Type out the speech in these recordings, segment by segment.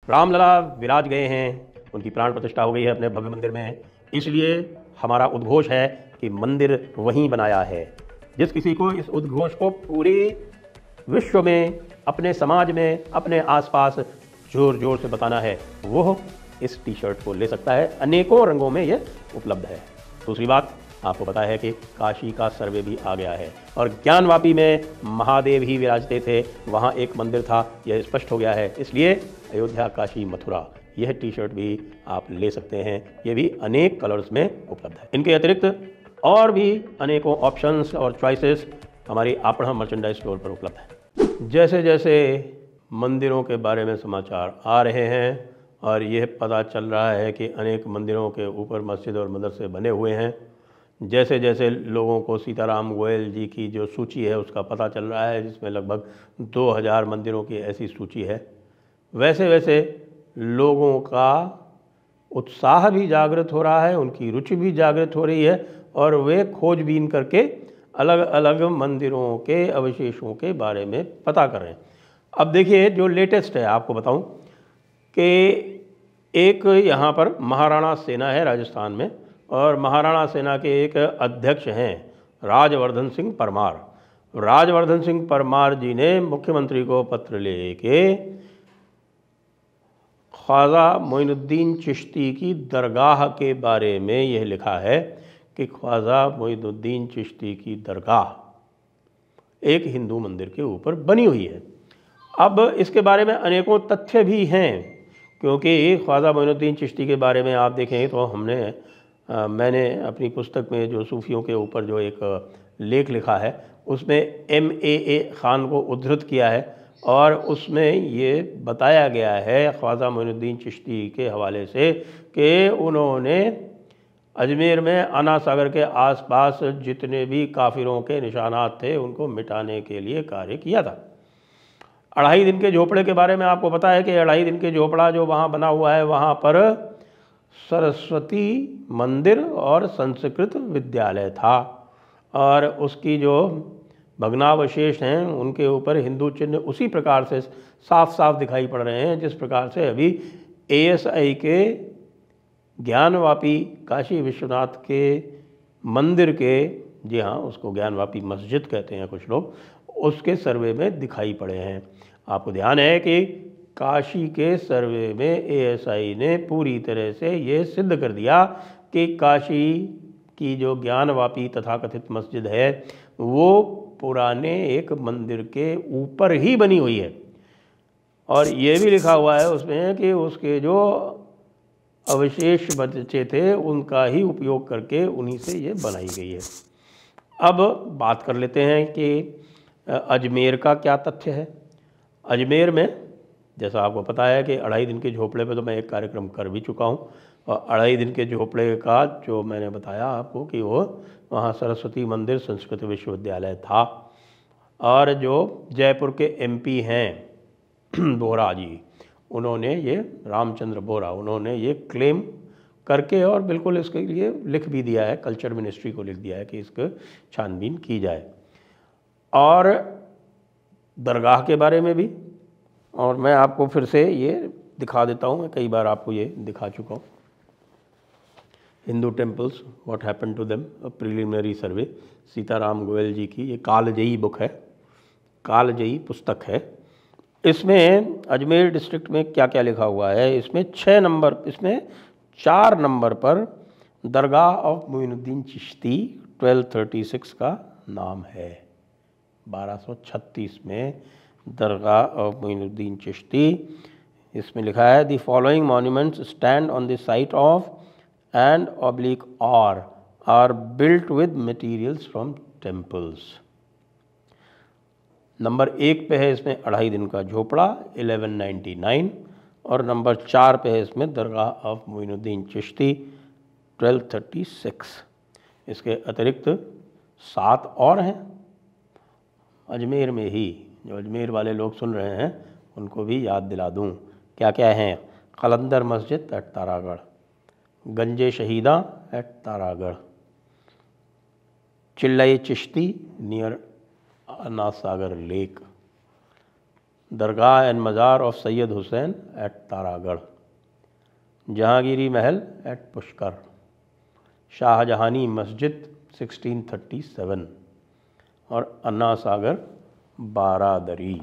रामलला विराज गए हैं, उनकी प्राण प्रतिष्ठा हो गई है अपने भव्य मंदिर में, इसलिए हमारा उद्घोष है कि मंदिर वहीं बनाया है। जिस किसी को इस उद्घोष को पूरे विश्व में, अपने समाज में, अपने आसपास जोर जोर से बताना है, वो इस टी शर्ट को ले सकता है। अनेकों रंगों में ये उपलब्ध है। दूसरी बात, आपको पता है कि काशी का सर्वे भी आ गया है और ज्ञानवापी में महादेव ही विराजते थे, वहाँ एक मंदिर था, यह स्पष्ट हो गया है। इसलिए अयोध्या, काशी, मथुरा, यह टी शर्ट भी आप ले सकते हैं। ये भी अनेक कलर्स में उपलब्ध है। इनके अतिरिक्त और भी अनेकों ऑप्शंस और चॉइसेस हमारी आपणा मर्चेंडाइज स्टोर पर उपलब्ध है। जैसे जैसे मंदिरों के बारे में समाचार आ रहे हैं और यह पता चल रहा है कि अनेक मंदिरों के ऊपर मस्जिद और मदरसे बने हुए हैं, जैसे जैसे लोगों को सीताराम गोयल जी की जो सूची है उसका पता चल रहा है, जिसमें लगभग 2000 मंदिरों की ऐसी सूची है, वैसे वैसे लोगों का उत्साह भी जागृत हो रहा है, उनकी रुचि भी जागृत हो रही है और वे खोजबीन करके अलग अलग मंदिरों के अवशेषों के बारे में पता कर रहे हैं। अब देखिए, जो लेटेस्ट है आपको बताऊं कि एक यहाँ पर महाराणा सेना है राजस्थान में, और महाराणा सेना के एक अध्यक्ष हैं राजवर्धन सिंह परमार। राजवर्धन सिंह परमार जी ने मुख्यमंत्री को पत्र लेके ख्वाजा मोइनुद्दीन चिश्ती की दरगाह के बारे में यह लिखा है कि ख्वाजा मोइनुद्दीन चिश्ती की दरगाह एक हिंदू मंदिर के ऊपर बनी हुई है। अब इसके बारे में अनेकों तथ्य भी हैं, क्योंकि ख्वाजा मोइनुद्दीन चिश्ती के बारे में आप देखें तो मैंने अपनी पुस्तक में जो सूफियों के ऊपर जो एक लेख लिखा है उसमें MAA खान को उद्धृत किया है और उसमें ये बताया गया है ख्वाजा मोइनुद्दीन चिश्ती के हवाले से कि उन्होंने अजमेर में आना सागर के आसपास जितने भी काफिरों के निशानात थे उनको मिटाने के लिए कार्य किया था। 2.5 दिन के झोपड़े के बारे में आपको पता है कि 2.5 दिन के झोपड़ा जो वहाँ बना हुआ है, वहाँ पर सरस्वती मंदिर और संस्कृत विद्यालय था और उसकी जो भग्नावशेष हैं उनके ऊपर हिंदू चिन्ह उसी प्रकार से साफ साफ दिखाई पड़ रहे हैं जिस प्रकार से अभी ASI के ज्ञानवापी काशी विश्वनाथ के मंदिर के, जी हाँ, उसको ज्ञानवापी मस्जिद कहते हैं कुछ लोग, उसके सर्वे में दिखाई पड़े हैं। आपको ध्यान है कि काशी के सर्वे में ASI ने पूरी तरह से ये सिद्ध कर दिया कि काशी की जो ज्ञानवापी तथाकथित मस्जिद है वो पुराने एक मंदिर के ऊपर ही बनी हुई है। और ये भी लिखा हुआ है उसमें कि उसके जो अवशेष बचे थे उनका ही उपयोग करके उन्हीं से ये बनाई गई है। अब बात कर लेते हैं कि अजमेर का क्या तथ्य है। अजमेर में जैसा आपको पता है कि 2.5 दिन के झोपड़े पे तो मैं एक कार्यक्रम कर भी चुका हूँ और 2.5 दिन के झोपड़े का जो मैंने बताया आपको कि वो वहाँ सरस्वती मंदिर संस्कृत विश्वविद्यालय था। और जो जयपुर के MP हैं बोरा जी, उन्होंने ये रामचंद्र बोरा, उन्होंने ये क्लेम करके और बिल्कुल इसके लिए लिख भी दिया है, कल्चर मिनिस्ट्री को लिख दिया है कि इसको छानबीन की जाए। और दरगाह के बारे में भी, और मैं आपको फिर से ये दिखा देता हूँ, मैं कई बार आपको ये दिखा चुका हूँ। Hindu temples what happened to them, preliminary survey, Sitaram Goel ji की ये कालजयी बुक है, कालजयी पुस्तक है। इसमें अजमेर डिस्ट्रिक्ट में क्या क्या लिखा हुआ है, इसमें 4 नंबर पर दरगाह ऑफ मोइनुद्दीन चिश्ती 1236 का नाम है। 1236 में दरगाह ऑफ मोइनुद्दीन चिश्ती, इसमें लिखा है the following monuments stand on the site of and oblique are built with materials from temples. Number 1 पे है इसमें 2.5 दिन का झोपड़ा 1199 और नंबर 4 पे है इसमें दरगाह ऑफ मोइनुद्दीन चिश्ती 1236। इसके अतिरिक्त 7 और हैं अजमेर में ही, जो अजमेर वाले लोग सुन रहे हैं उनको भी याद दिला दूं क्या क्या हैं। कलंदर मस्जिद एट तारागढ़, गंजे शहीदा एट तारागढ़, चिल्लाई Chishti near Anna Sagar lake, Dargah and मज़ार of Syed Hussain eight Taragarh, Jahangiri Mahal eight Pushkar, Shahjahani मस्जिद 1637 और अन्ना सागर बारादरी।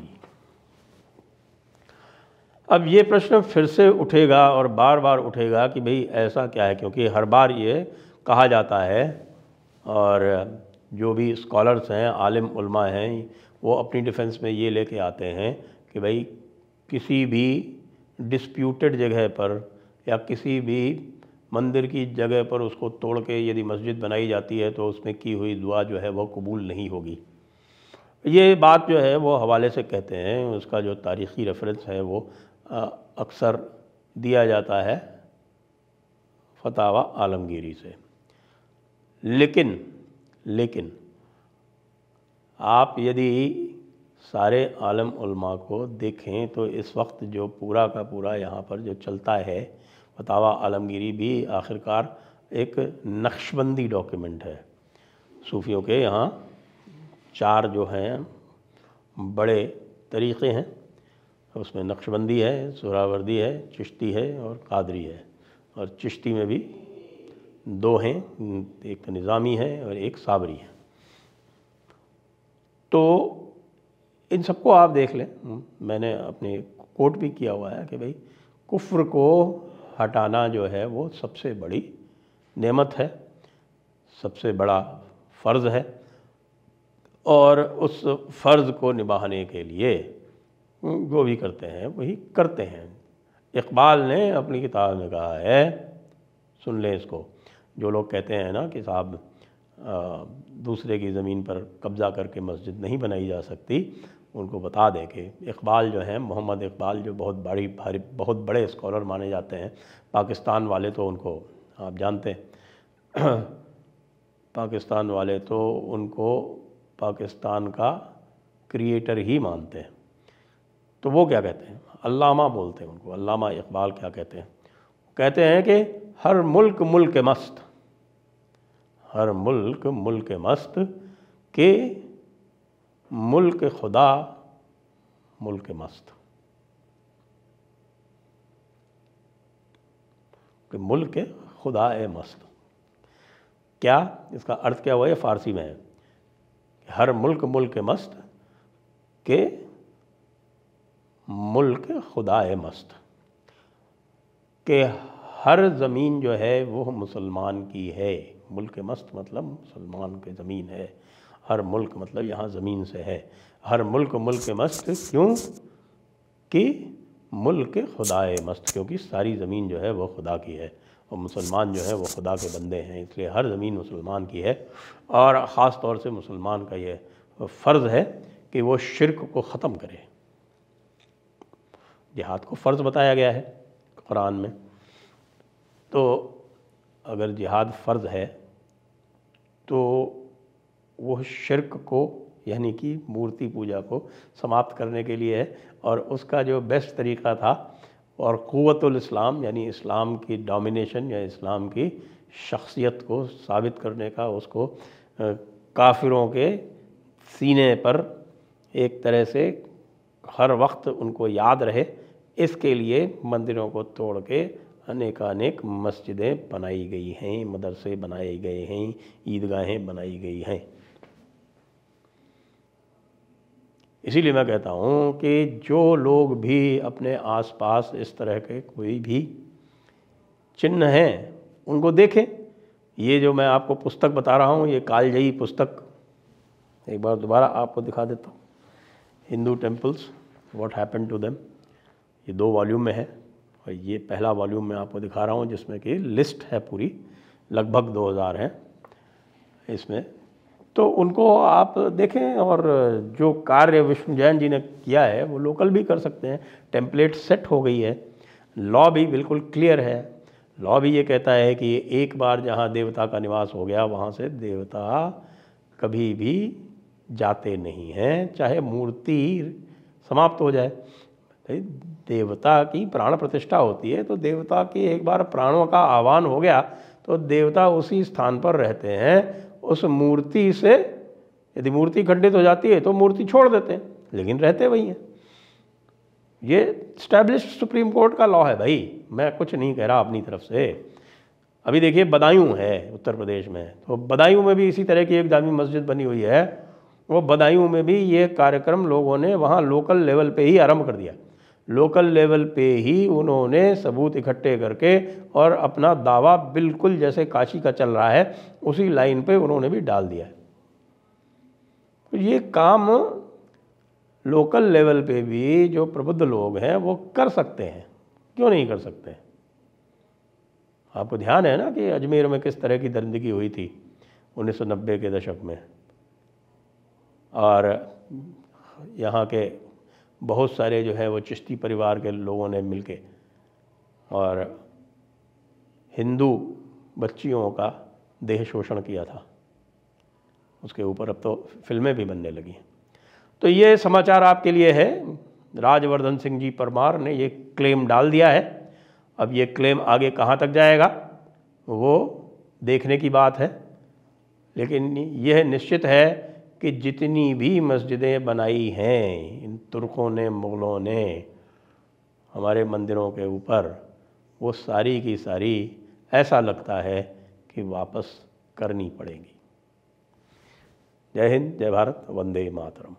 अब ये प्रश्न फिर से उठेगा और बार बार उठेगा कि भाई ऐसा क्या है, क्योंकि हर बार ये कहा जाता है और जो भी स्कॉलर्स हैं, आलिम उलमा हैं, वो अपनी डिफेंस में ये लेके आते हैं कि भाई किसी भी डिस्प्यूटेड जगह पर या किसी भी मंदिर की जगह पर उसको तोड़ के यदि मस्जिद बनाई जाती है तो उसमें की हुई दुआ जो है वो कबूल नहीं होगी। ये बात जो है वो हवाले से कहते हैं, उसका जो तारीख़ी रेफरेंस है वो अक्सर दिया जाता है फतावा आलमगीरी से। लेकिन आप यदि सारे आलम उलमा को देखें तो इस वक्त जो पूरा का पूरा यहाँ पर जो चलता है फतावा आलमगीरी भी आखिरकार एक नक्शबंदी डॉक्यूमेंट है। सूफ़ियों के यहाँ 4 जो हैं बड़े तरीक़े हैं, उसमें नक्शबंदी है, सुहरावर्दी है, चिश्ती है और कादरी है। और चिश्ती में भी 2 हैं, एक निज़ामी है और एक साबरी है। तो इन सबको आप देख लें, मैंने अपने कोट भी किया हुआ है कि भाई कुफ्र को हटाना जो है वो सबसे बड़ी नेमत है, सबसे बड़ा फ़र्ज़ है, और उस फ़र्ज़ को निभाने के लिए जो भी करते हैं वही करते हैं। इकबाल ने अपनी किताब में कहा है, सुन लें इसको, जो लोग कहते हैं ना कि साहब दूसरे की ज़मीन पर कब्ज़ा करके मस्जिद नहीं बनाई जा सकती, उनको बता दें कि इकबाल जो हैं, मोहम्मद इकबाल, जो बहुत बड़े स्कॉलर माने जाते हैं, पाकिस्तान वाले तो उनको आप जानते हैं, पाकिस्तान वाले तो उनको पाकिस्तान का क्रिएटर ही मानते हैं। तो वो क्या कहते हैं, अल्लामा बोलते हैं उनको। अल्लामा इकबाल क्या कहते हैं, कहते हैं कि हर मुल्क मुल्क मस्त, हर मुल्क मुल्क मस्त के मुल्क खुदा मुल्क मस्त, कि मुल्क खुदा ए मस्त। क्या इसका अर्थ क्या हुआ? ये फ़ारसी में है, हर मुल्क मुल्क मस्त के मुल्क खुदा ए मस्त, कि हर ज़मीन जो है वो मुसलमान की है। मुल्क मस्त मतलब मुसलमान की ज़मीन है, हर मुल्क मतलब यहाँ ज़मीन से है। हर मुल्क मुल्क मस्त क्यों कि मुल्क खुदा ए मस्त, क्योंकि सारी ज़मीन जो है वो खुदा की है और मुसलमान जो है वो खुदा के बंदे हैं, इसलिए हर ज़मीन मुसलमान की है। और ख़ास तौर से मुसलमान का ये फ़र्ज़ है कि वो शिर्क को ख़त्म करे। जिहाद को फ़र्ज़ बताया गया है कुरान में, तो अगर जिहाद फ़र्ज़ है तो वो शिर्क को यानी कि मूर्ति पूजा को समाप्त करने के लिए है। और उसका जो बेस्ट तरीक़ा था और क़ुव्वतुल इस्लाम यानी इस्लाम की डोमिनेशन या इस्लाम की शख्सियत को साबित करने का, उसको काफिरों के सीने पर एक तरह से हर वक्त उनको याद रहे, इसके लिए मंदिरों को तोड़ के अनेकानेक मस्जिदें बनाई गई हैं, मदरसे बनाए गए हैं, ईदगाहें बनाई गई हैं। इसीलिए मैं कहता हूँ कि जो लोग भी अपने आसपास इस तरह के कोई भी चिन्ह हैं उनको देखें। ये जो मैं आपको पुस्तक बता रहा हूँ, ये कालजयी पुस्तक, एक बार दोबारा आपको दिखा देता हूँ, Hindu temples what happened to them. ये 2 वॉल्यूम में है और ये पहला वॉल्यूम मैं आपको दिखा रहा हूँ जिसमें कि लिस्ट है पूरी, लगभग 2000 हैं इसमें। तो उनको आप देखें और जो कार्य विष्णु जैन जी ने किया है वो लोकल भी कर सकते हैं। टेम्पलेट सेट हो गई है, लॉ भी बिल्कुल क्लियर है। लॉ भी ये कहता है कि एक बार जहाँ देवता का निवास हो गया वहाँ से देवता कभी भी जाते नहीं हैं, चाहे मूर्ति समाप्त हो जाए। देवता की प्राण प्रतिष्ठा होती है, तो देवता की एक बार प्राणों का आह्वान हो गया तो देवता उसी स्थान पर रहते हैं। उस मूर्ति से यदि मूर्ति खंडित हो जाती है तो मूर्ति छोड़ देते हैं, लेकिन रहते वही हैं। ये स्टैब्लिश्ड सुप्रीम कोर्ट का लॉ है भाई, मैं कुछ नहीं कह रहा अपनी तरफ से। अभी देखिए बदायूं है उत्तर प्रदेश में, तो बदायूं में भी इसी तरह की एक जामी मस्जिद बनी हुई है। वो बदायूं में भी ये कार्यक्रम लोगों ने वहाँ लोकल लेवल पे ही आरंभ कर दिया। लोकल लेवल पे ही उन्होंने सबूत इकट्ठे करके और अपना दावा बिल्कुल जैसे काशी का चल रहा है उसी लाइन पे उन्होंने भी डाल दिया है। तो ये काम लोकल लेवल पे भी जो प्रबुद्ध लोग हैं वो कर सकते हैं, क्यों नहीं कर सकते। आपको ध्यान है ना कि अजमेर में किस तरह की दरिंदगी हुई थी 1990 के दशक में, और यहाँ के बहुत सारे जो है वो चिश्ती परिवार के लोगों ने मिलके और हिंदू बच्चियों का देह शोषण किया था। उसके ऊपर अब तो फिल्में भी बनने लगी हैं। तो ये समाचार आपके लिए है। राजवर्धन सिंह जी परमार ने ये क्लेम डाल दिया है। अब ये क्लेम आगे कहाँ तक जाएगा वो देखने की बात है, लेकिन यह निश्चित है कि जितनी भी मस्जिदें बनाई हैं इन तुर्कों ने, मुग़लों ने हमारे मंदिरों के ऊपर, वो सारी की सारी ऐसा लगता है कि वापस करनी पड़ेगी। जय हिंद, जय भारत, वंदे मातरम।